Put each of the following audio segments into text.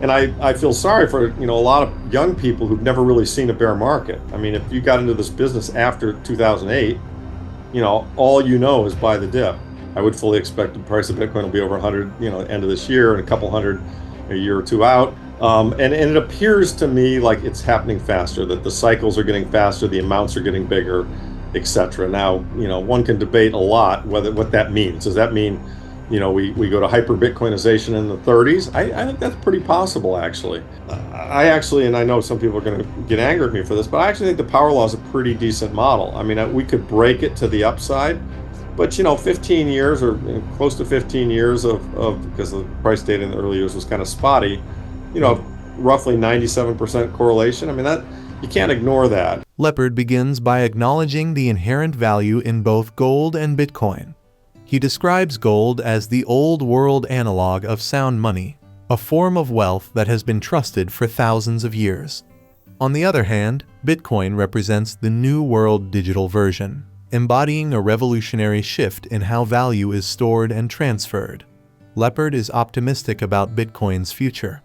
And I feel sorry for, a lot of young people who've never really seen a bear market. I mean, if you got into this business after 2008, all is buy the dip. I would fully expect the price of Bitcoin will be over 100, end of this year, and a couple hundred a year or two out. And it appears to me like it's happening faster, that the cycles are getting faster, the amounts are getting bigger, etc. Now, one can debate a lot what that means. Does that mean, we go to hyper Bitcoinization in the 30s? I think that's pretty possible, actually. I actually, and I know some people are going to get angry at me for this, but I actually think the power law is a pretty decent model. I mean, we could break it to the upside, but 15 years or close to 15 years of because the price data in the early years was kind of spotty, roughly 97% correlation. I mean, that you can't ignore that. Lepard begins by acknowledging the inherent value in both gold and Bitcoin. He describes gold as the old world analog of sound money, a form of wealth that has been trusted for thousands of years. On the other hand, Bitcoin represents the new world digital version, embodying a revolutionary shift in how value is stored and transferred. Lepard is optimistic about Bitcoin's future.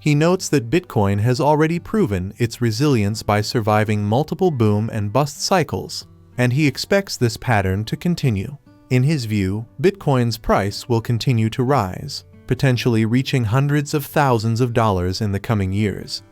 He notes that Bitcoin has already proven its resilience by surviving multiple boom and bust cycles, and he expects this pattern to continue. In his view, Bitcoin's price will continue to rise, potentially reaching hundreds of thousands of dollars in the coming years.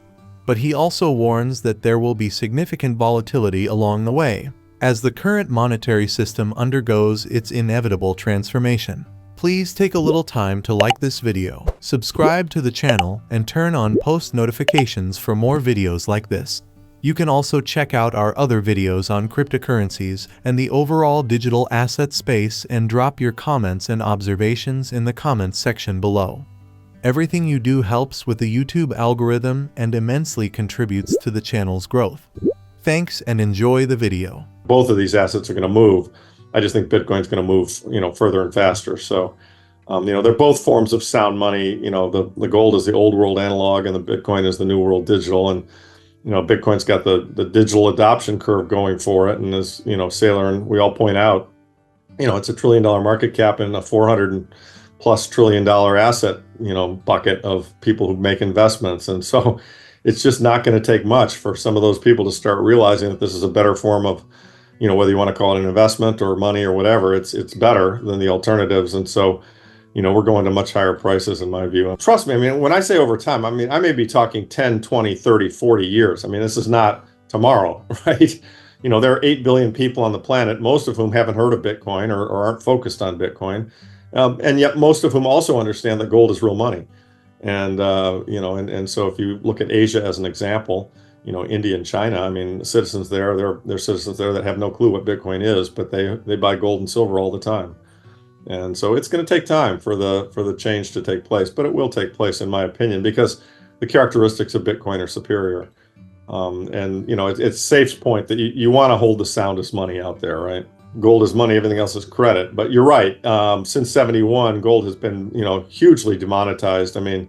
But he also warns that there will be significant volatility along the way, as the current monetary system undergoes its inevitable transformation. Please take a little time to like this video, subscribe to the channel, and turn on post notifications for more videos like this. You can also check out our other videos on cryptocurrencies and the overall digital asset space and drop your comments and observations in the comments section below. Everything you do helps with the YouTube algorithm and immensely contributes to the channel's growth. Thanks and enjoy the video. Both of these assets are going to move. I just think Bitcoin's going to move, further and faster. So, they're both forms of sound money. The gold is the old world analog and the Bitcoin is the new world digital. And, Bitcoin's got the digital adoption curve going for it. And as, Saylor and we all point out, it's $1 trillion market cap and a $400+ trillion asset, bucket of people who make investments. And so it's just not going to take much for some of those people to start realizing that this is a better form of, whether you want to call it an investment or money or whatever, it's better than the alternatives. And so, we're going to much higher prices in my view. Trust me, I mean, when I say over time, I mean, I may be talking 10, 20, 30, 40 years. I mean, this is not tomorrow, right? There are 8 billion people on the planet, most of whom haven't heard of Bitcoin or aren't focused on Bitcoin. And yet most of whom also understand that gold is real money. And, and so if you look at Asia as an example, India and China, I mean, citizens there, they're citizens there that have no clue what Bitcoin is, but they buy gold and silver all the time. And so it's going to take time for the change to take place, but it will take place, in my opinion, because the characteristics of Bitcoin are superior. It's Safe's point that you want to hold the soundest money out there, right? Gold is money, everything else is credit. But you're right. Since 71, gold has been, hugely demonetized. I mean,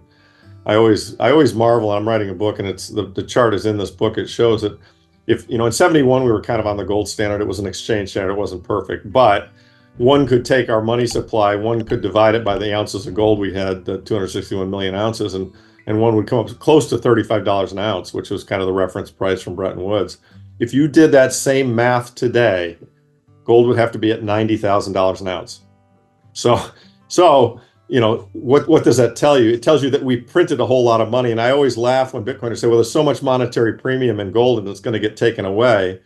I always marvel, and I'm writing a book, and it's the chart is in this book. It shows that if, in 71, we were kind of on the gold standard. It was an exchange standard. It wasn't perfect, but one could take our money supply, one could divide it by the ounces of gold we had, the 261 million ounces, and one would come up close to $35 an ounce, which was kind of the reference price from Bretton Woods. If you did that same math today, gold would have to be at $90,000 an ounce. So what does that tell you? It tells you that we printed a whole lot of money. And I always laugh when Bitcoiners say, well, there's so much monetary premium in gold and it's going to get taken away.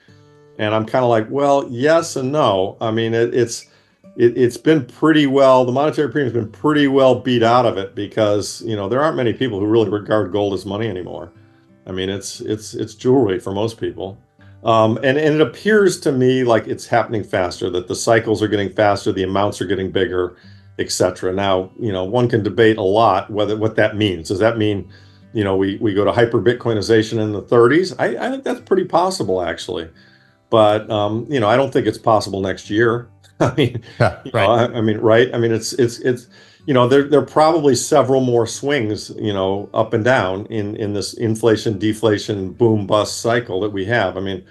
And I'm kind of like, well, yes and no. I mean, it's been pretty well, the monetary premium has been pretty well beat out of it because, there aren't many people who really regard gold as money anymore. I mean, it's jewelry for most people. And it appears to me like it's happening faster, that the cycles are getting faster, the amounts are getting bigger, etc. Now, one can debate a lot what that means. Does that mean, we go to hyper Bitcoinization in the 30s? I think that's pretty possible, actually. But, I don't think it's possible next year. I mean, right. Right. I mean, it's there are probably several more swings, up and down in this inflation, deflation, boom, bust cycle that we have. I mean,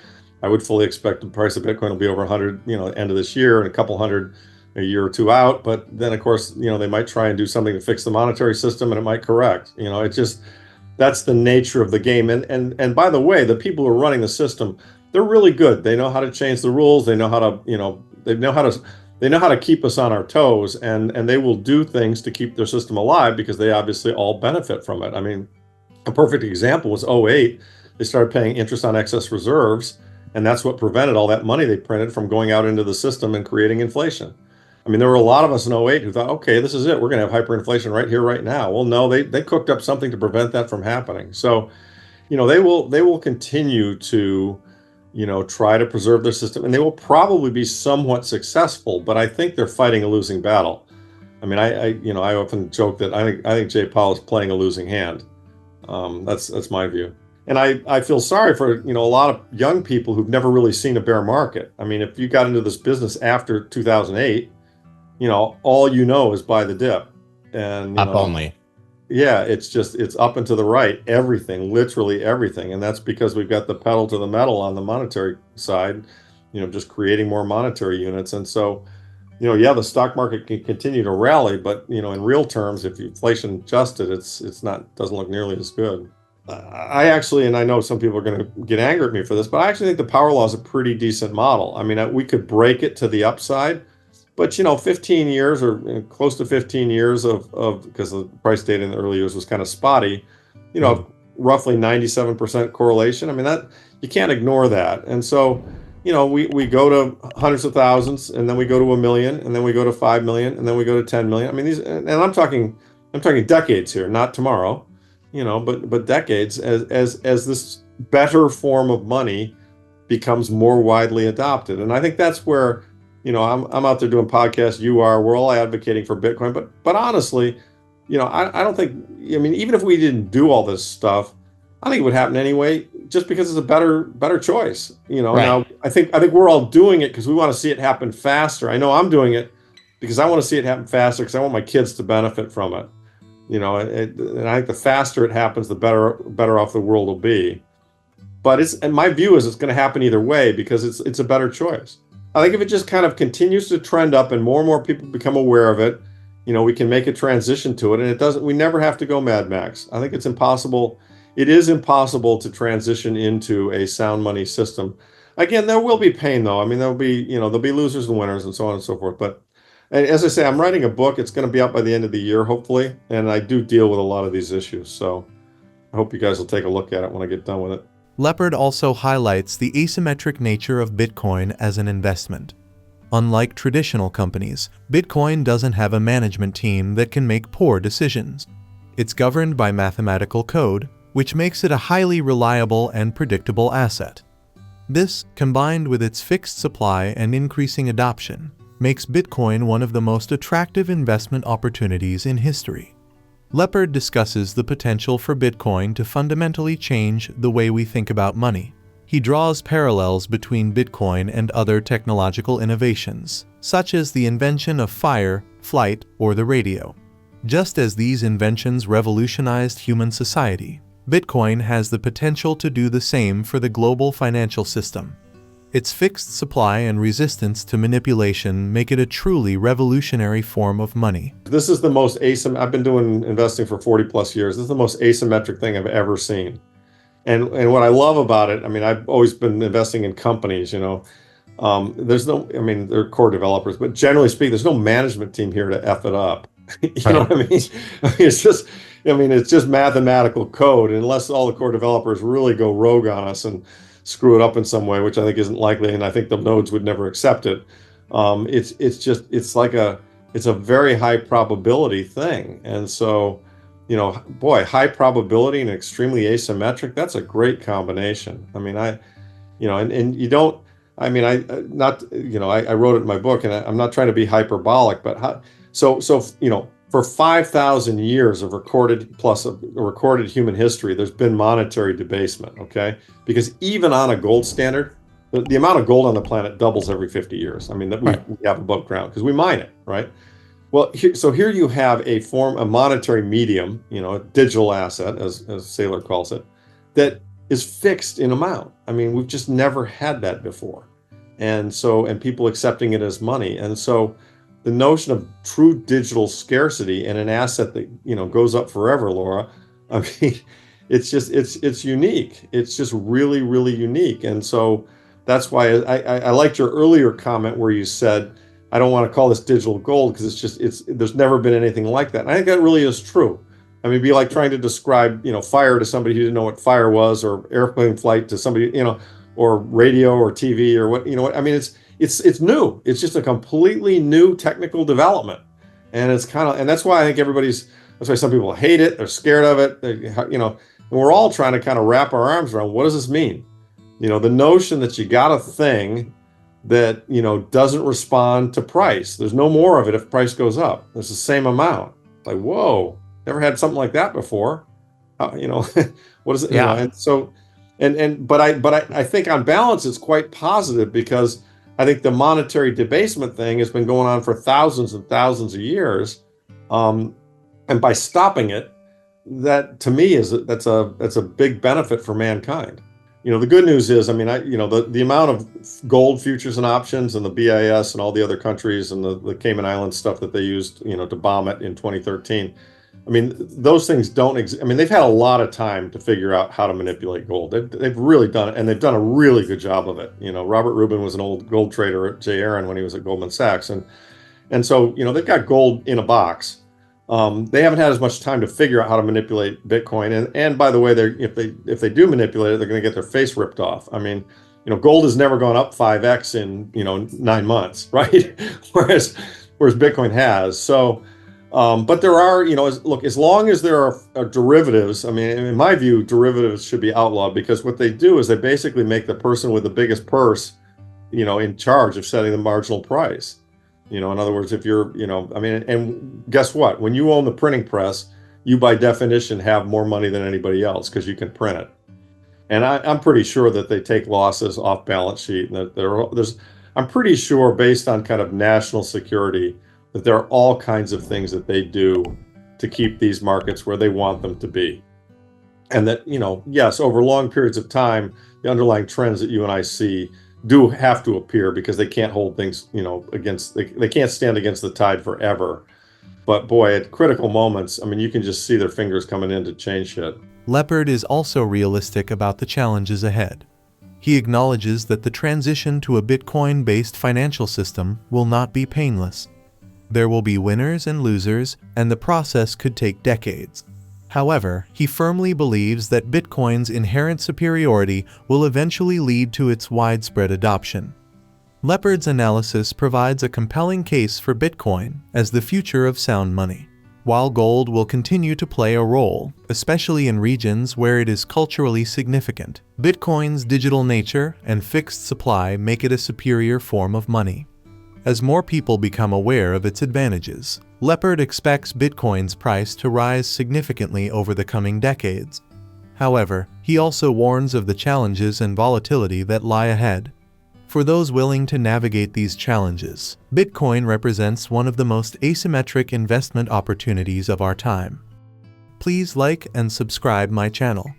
I would fully expect the price of Bitcoin will be over 100, end of this year, and a couple hundred a year or two out, but then of course, they might try and do something to fix the monetary system and it might correct. That's the nature of the game. And by the way, the people who are running the system, they're really good. They know how to change the rules. They know how to, they know how to keep us on our toes, and they will do things to keep their system alive because they obviously all benefit from it. I mean, a perfect example was '08. They started paying interest on excess reserves, and that's what prevented all that money they printed from going out into the system and creating inflation. I mean, there were a lot of us in '08 who thought, okay, this is it. We're going to have hyperinflation right here, right now. Well, no, they cooked up something to prevent that from happening. So, they will continue to, try to preserve their system, and they will probably be somewhat successful, but I think they're fighting a losing battle. I mean, I often joke that I think Jay Powell is playing a losing hand. That's my view. And I feel sorry for, a lot of young people who've never really seen a bear market. I mean, if you got into this business after 2008, all is buy the dip. And, Up only. Yeah, it's up and to the right, everything, literally everything. And that's because we've got the pedal to the metal on the monetary side, just creating more monetary units. And so, the stock market can continue to rally, but, in real terms, if inflation adjusted, doesn't look nearly as good. I actually, and I know some people are going to get angry at me for this, but I actually think the power law is a pretty decent model. I mean, we could break it to the upside, but 15 years or close to 15 years of because the price data in the early years was kind of spotty, roughly 97% correlation. I mean, that you can't ignore that. And so, we go to hundreds of thousands, and then we go to 1 million, and then we go to 5 million, and then we go to 10 million. I mean, and I'm talking decades here, not tomorrow, but decades as this better form of money becomes more widely adopted. And I think that's where, I'm out there doing podcasts, we're all advocating for Bitcoin, but honestly, I don't think, even if we didn't do all this stuff, I think it would happen anyway, just because it's a better choice. Right. Now I think we're all doing it because we want to see it happen faster. I know I'm doing it because I want to see it happen faster because I want my kids to benefit from it. And I think the faster it happens, the better off the world will be. But and my view is it's going to happen either way because it's a better choice. I think if it just kind of continues to trend up and more people become aware of it, we can make a transition to it, and we never have to go Mad Max. I think it's impossible. It is impossible to transition into a sound money system. Again, there will be pain though. I mean, there'll be losers and winners and so on and so forth. But as I say, I'm writing a book. It's going to be out by the end of the year, hopefully. And I do deal with a lot of these issues. So I hope you guys will take a look at it when I get done with it. Lepard also highlights the asymmetric nature of Bitcoin as an investment. Unlike traditional companies, Bitcoin doesn't have a management team that can make poor decisions. It's governed by mathematical code, which makes it a highly reliable and predictable asset. This, combined with its fixed supply and increasing adoption, makes Bitcoin one of the most attractive investment opportunities in history. Lepard discusses the potential for Bitcoin to fundamentally change the way we think about money. He draws parallels between Bitcoin and other technological innovations, such as the invention of fire, flight, or the radio. Just as these inventions revolutionized human society, Bitcoin has the potential to do the same for the global financial system. Its fixed supply and resistance to manipulation make it a truly revolutionary form of money. This is the most I've been doing investing for 40 plus years. This is the most asymmetric thing I've ever seen. And what I love about it, I mean, I've always been investing in companies, they're core developers, but generally speaking, there's no management team here to F it up. You know what I mean? It's just mathematical code. And unless all the core developers really go rogue on us and screw it up in some way, which I think isn't likely, and I think the nodes would never accept it. It's a very high probability thing. And so, high probability and extremely asymmetric, that's a great combination. I mean, I wrote it in my book, and I'm not trying to be hyperbolic, but for 5,000 years of recorded human history, there's been monetary debasement, okay? Because even on a gold standard, the amount of gold on the planet doubles every 50 years. I mean, we have above ground because we mine it, right? Well, here you have a monetary medium, a digital asset, as Saylor calls it, that is fixed in amount. I mean, we've just never had that before. And people accepting it as money. And so, the notion of true digital scarcity and an asset that, goes up forever, Laura, I mean, it's unique. It's just really, really unique. And so that's why I liked your earlier comment where you said, I don't want to call this digital gold because there's never been anything like that. And I think that really is true. I mean, it'd be like trying to describe, fire to somebody who didn't know what fire was, or airplane flight to somebody, or radio or TV or what, I mean, it's new. It's just a completely new technical development. And and that's why I think that's why some people hate it. They're scared of it. And we're all trying to kind of wrap our arms around, what does this mean? The notion that you got a thing that, doesn't respond to price. There's no more of it if price goes up. There's the same amount. Like, whoa, never had something like that before. What is it? Yeah. And so, but I think on balance, it's quite positive, because I think the monetary debasement thing has been going on for thousands and thousands of years. And by stopping it, that to me that's a big benefit for mankind. The good news is, I mean, the amount of gold futures and options and the BIS and all the other countries and the Cayman Islands stuff that they used, to bomb it in 2013. I mean, those things don't exist. I mean, they've had a lot of time to figure out how to manipulate gold. They've really done it, and they've done a really good job of it. Robert Rubin was an old gold trader at J. Aron when he was at Goldman Sachs, and so they've got gold in a box. They haven't had as much time to figure out how to manipulate Bitcoin. And by the way, if they do manipulate it, they're going to get their face ripped off. I mean, gold has never gone up 5x in 9 months, right? whereas Bitcoin has. So, but there are, as long as there are derivatives. I mean, in my view, derivatives should be outlawed, because what they do is they basically make the person with the biggest purse, in charge of setting the marginal price. In other words, if you're, I mean, and guess what? When you own the printing press, you by definition have more money than anybody else, because you can print it. And I'm pretty sure that they take losses off balance sheet, and that I'm pretty sure, based on kind of national security, that there are all kinds of things that they do to keep these markets where they want them to be. And that, yes, over long periods of time, the underlying trends that you and I see do have to appear, because they can't hold things, they can't stand against the tide forever. But boy, at critical moments, I mean, you can just see their fingers coming in to change shit. Lepard is also realistic about the challenges ahead. He acknowledges that the transition to a Bitcoin-based financial system will not be painless. There will be winners and losers, and the process could take decades. However, he firmly believes that Bitcoin's inherent superiority will eventually lead to its widespread adoption. Lepard's analysis provides a compelling case for Bitcoin as the future of sound money. While gold will continue to play a role, especially in regions where it is culturally significant, Bitcoin's digital nature and fixed supply make it a superior form of money. As more people become aware of its advantages, Lepard expects Bitcoin's price to rise significantly over the coming decades. However, he also warns of the challenges and volatility that lie ahead. For those willing to navigate these challenges, Bitcoin represents one of the most asymmetric investment opportunities of our time. Please like and subscribe my channel.